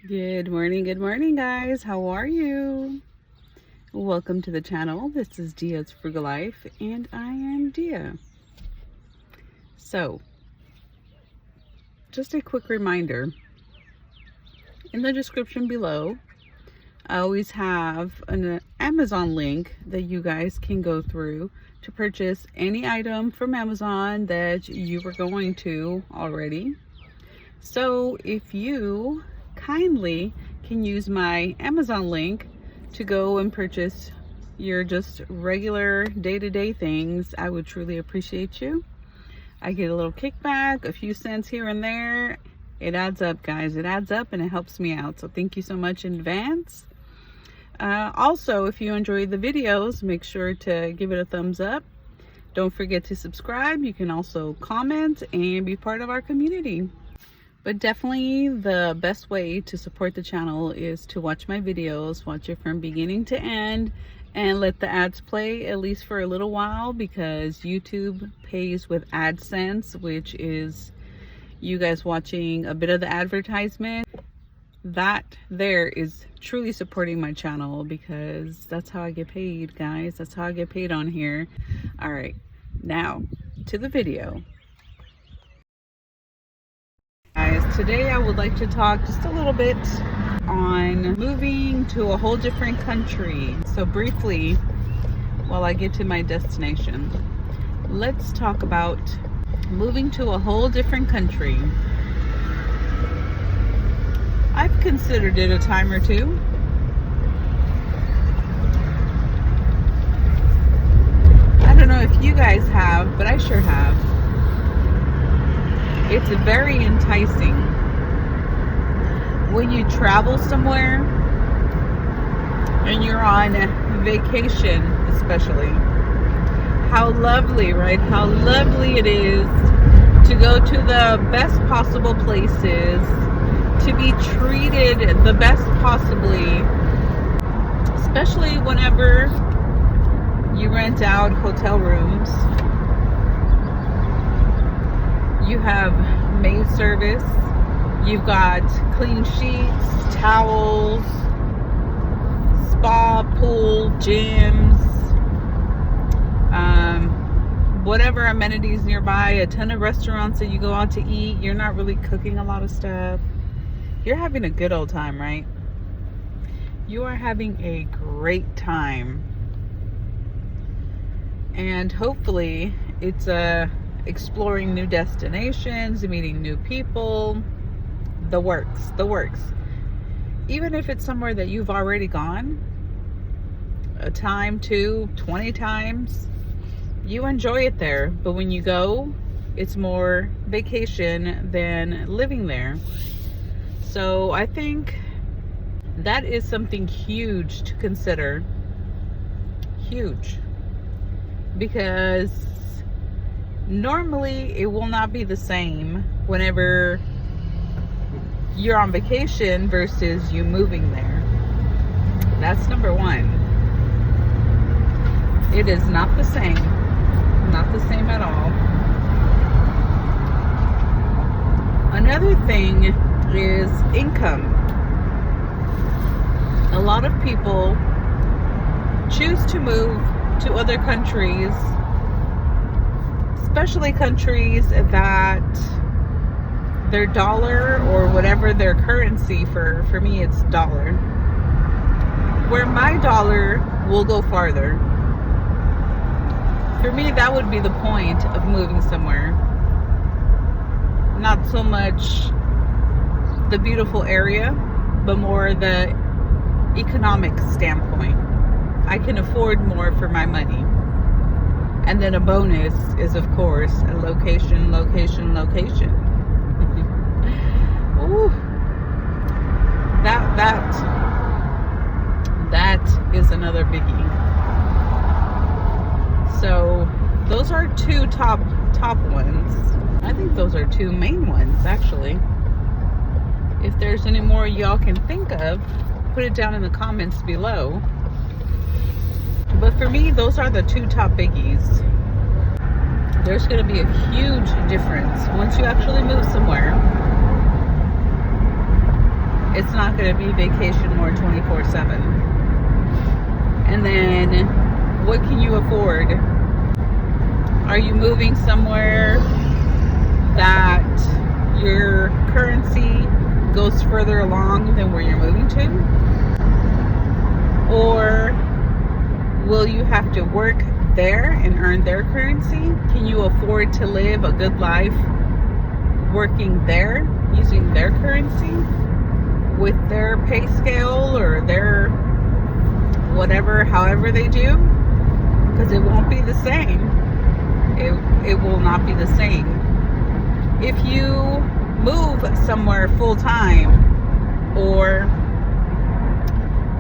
Good morning, guys. How are you? Welcome to the channel. This is DiasFrugalLife, and I am Dia. So, just a quick reminder in the description below, I always have an Amazon link that you guys can go through to purchase any item from Amazon that you were going to already. So, if you kindly can use my Amazon link to go and purchase your just regular day-to-day things, I would truly appreciate you. I get a little kickback, a few cents here and there. It adds up, guys. It adds up and it helps me out. So thank you so much in advance. Also, if you enjoyed the videos, make sure to give it a thumbs up. Don't forget to subscribe. You can also comment and be part of our community. But definitely the best way to support the channel is to watch my videos, watch it from beginning to end, and let the ads play at least for a little while, because YouTube pays with AdSense, which is you guys watching a bit of the advertisement. That there is truly supporting my channel, because that's how I get paid, guys. That's how I get paid on here. All right, now to the video. Guys, today I would like to talk just a little bit on moving to a whole different country. So briefly, while I get to my destination, let's talk about moving to a whole different country. I've considered it a time or two. I don't know if you guys have, but I sure have. It's very enticing when you travel somewhere and you're on vacation, especially. How lovely, right? How lovely it is to go to the best possible places, to be treated the best possibly, especially whenever you rent out hotel rooms. You have maid service, you've got clean sheets, towels, spa, pool, gyms, whatever amenities nearby, a ton of restaurants that you go out to eat. You're not really cooking a lot of stuff. You're having a good old time, right? You are having a great time. And hopefully it's exploring new destinations, meeting new people, the works. Even if it's somewhere that you've already gone a time, 2, 20 times, you enjoy it there. But when you go, it's more vacation than living there. So I think that is something huge to consider. Huge. Because normally it will not be the same whenever you're on vacation versus you moving there. That's number one. It is not the same. Not the same at all. Another thing is income. A lot of people choose to move to other countries, especially countries that their dollar or whatever their currency, for me it's dollar, where my dollar will go farther. For me, that would be the point of moving somewhere. Not so much the beautiful area, but more the economic standpoint. I can afford more for my money. And then a bonus is, of course, a location. Ooh, that is another biggie. So those are two top ones. I think those are two main ones, actually. If there's any more y'all can think of, put it down in the comments below. But for me, those are the two top biggies. There's going to be a huge difference once you actually move somewhere. It's not going to be vacation more 24/7. And then what can you afford? Are you moving somewhere that your currency goes further along than where you're moving to? Or will you have to work there and earn their currency? Can you afford to live a good life working there using their currency with their pay scale or their whatever, however they do? Because it won't be the same. It will not be the same. If you move somewhere full time or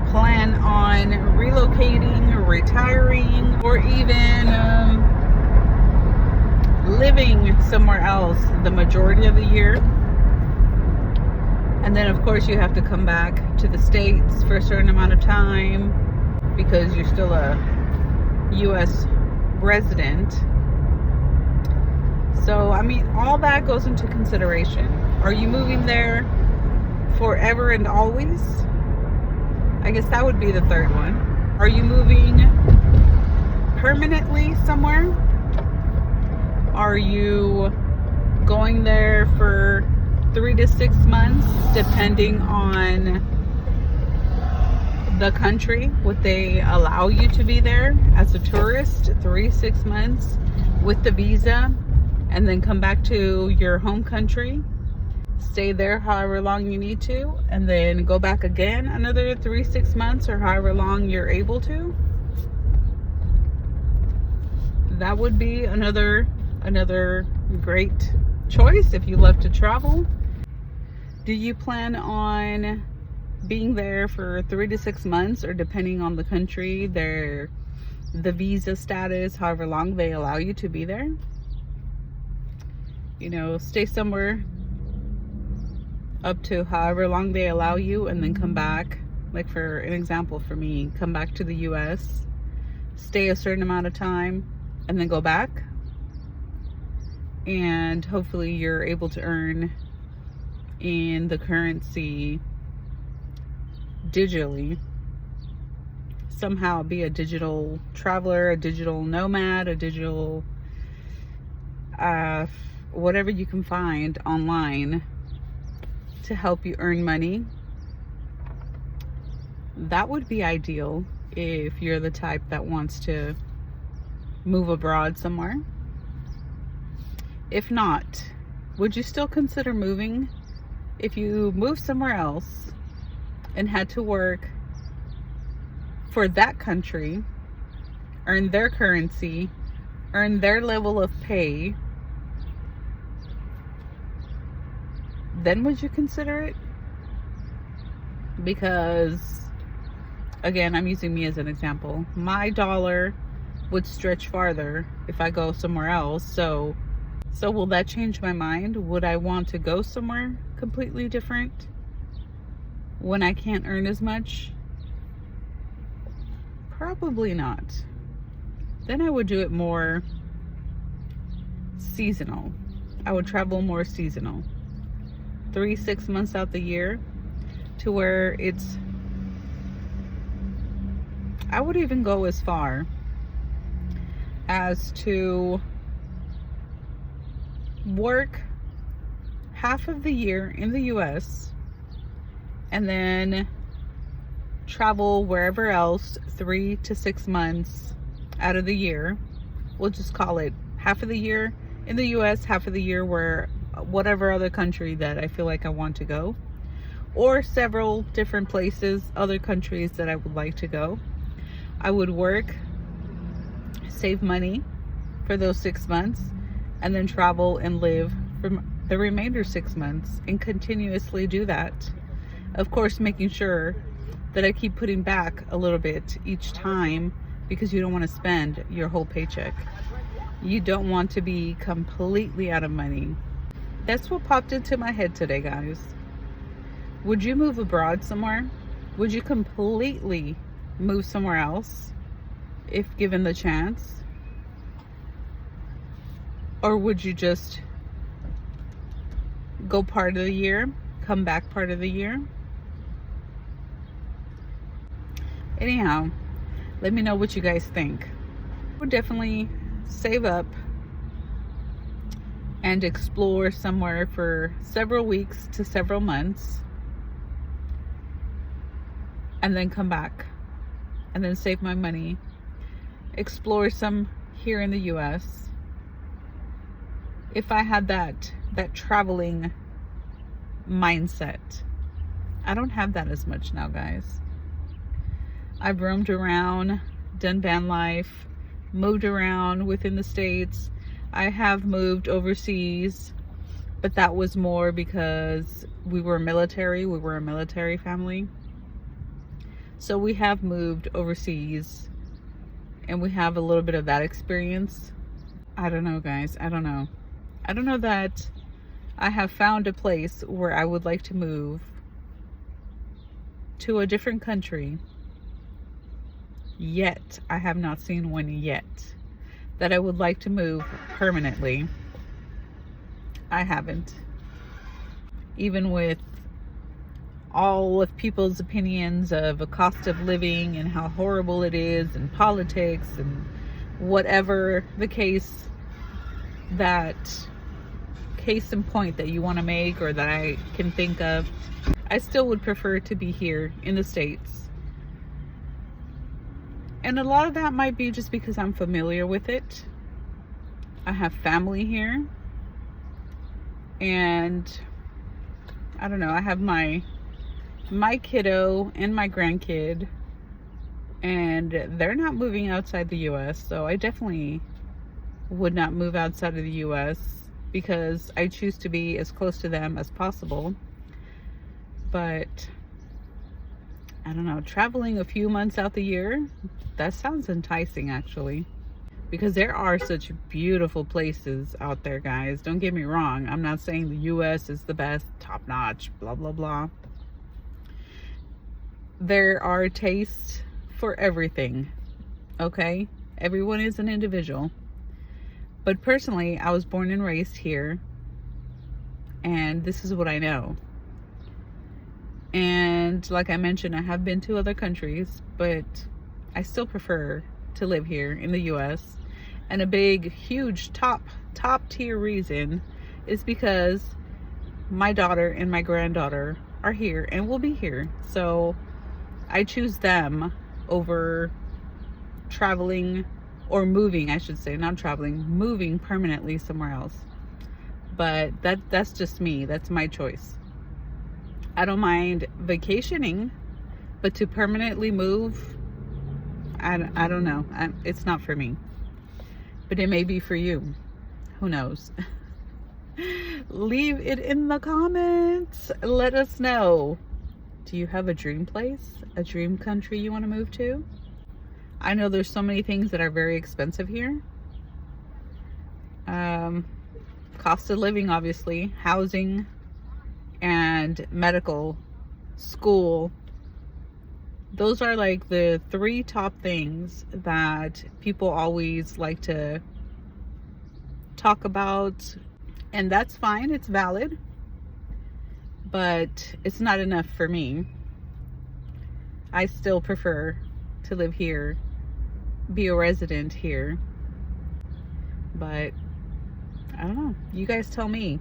plan on relocating or retiring or even living somewhere else the majority of the year, and then of course you have to come back to the States for a certain amount of time because you're still a US resident. So I mean, all that goes into consideration. Are you moving there forever and always? I guess that would be the third one. Are you moving permanently somewhere? Are you going there for 3 to 6 months, depending on the country, what they allow you to be there as a tourist? 3 to 6 months with the visa, and then come back to your home country, stay there however long you need to, and then go back again another 3 to 6 months or however long you're able to. That would be another great choice if you love to travel. Do you plan on being there for 3 to 6 months, or depending on the country, the visa status, however long they allow you to be there? You know, stay somewhere up to however long they allow you, and then come back. Like, for an example, for me, come back to the US, stay a certain amount of time, and then go back. And hopefully you're able to earn in the currency digitally. Somehow be a digital traveler, a digital nomad, a digital whatever you can find online to help you earn money. That would be ideal if you're the type that wants to move abroad somewhere. If not, would you still consider moving? If you move somewhere else and had to work for that country, earn their currency, earn their level of pay, then would you consider it? Because, again, I'm using me as an example. My dollar would stretch farther if I go somewhere else. So will that change my mind? Would I want to go somewhere completely different when I can't earn as much? Probably not. Then I would do it more seasonal. I would travel more seasonal. 3 to 6 months out the year, to where it's, I would even go as far as to work half of the year in the US and then travel wherever else 3 to 6 months out of the year. We'll just call it half of the year in the US, half of the year where whatever other country that I feel like I want to go, or several different places, other countries that I would like to go. I would work, save money for those 6 months, and then travel and live for the remainder 6 months, and continuously do that. Of course, making sure that I keep putting back a little bit each time, because you don't want to spend your whole paycheck. You don't want to be completely out of money. That's what popped into my head today, guys. Would you move abroad somewhere? Would you completely move somewhere else if given the chance? Or would you just go part of the year, come back part of the year? Anyhow, let me know what you guys think. We'll definitely save up and explore somewhere for several weeks to several months, and then come back and then save my money, explore some here in the US. If I had that traveling mindset. I don't have that as much now, guys. I've roamed around, done van life, moved around within the States. I have moved overseas, but that was more because we were military. We were a military family. So we have moved overseas and we have a little bit of that experience. I don't know, guys. I don't know. I don't know that I have found a place where I would like to move to a different country yet. I have not seen one yet that I would like to move permanently. I haven't. Even with all of people's opinions of a cost of living and how horrible it is, and politics and whatever the case in point that you want to make or that I can think of, I still would prefer to be here in the States. And a lot of that might be just because I'm familiar with it. I have family here. And I don't know, I have my kiddo and my grandkid, and they're not moving outside the US, so I definitely would not move outside of the US because I choose to be as close to them as possible. But I don't know, traveling a few months out the year, that sounds enticing actually, because there are such beautiful places out there, guys. Don't get me wrong, I'm not saying the US is the best, top notch, blah blah blah. There are tastes for everything, okay? Everyone is an individual. But personally, I was born and raised here, and this is what I know. And like I mentioned, I have been to other countries, but I still prefer to live here in the US. And a big, huge, top tier reason is because my daughter and my granddaughter are here and will be here. So I choose them over traveling, or moving, I should say, not traveling, moving permanently somewhere else. But that's just me. That's my choice. I don't mind vacationing, but to permanently move, I don't know. It's not for me. But it may be for you. Who knows? Leave it in the comments. Let us know. Do you have a dream place? A dream country you want to move to? I know there's so many things that are very expensive here. Cost of living, obviously, housing, and medical, school. Those are like the 3 top things that people always like to talk about. And that's fine, it's valid. But it's not enough for me. I still prefer to live here, be a resident here. But I don't know, you guys tell me,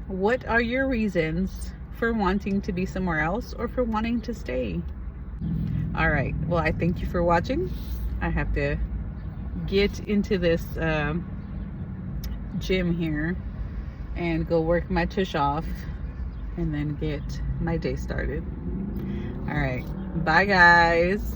what are your reasons for wanting to be somewhere else or for wanting to stay? All right, well, I thank you for watching. I have to get into this gym here and go work my tush off and then get my day started. All right, bye guys.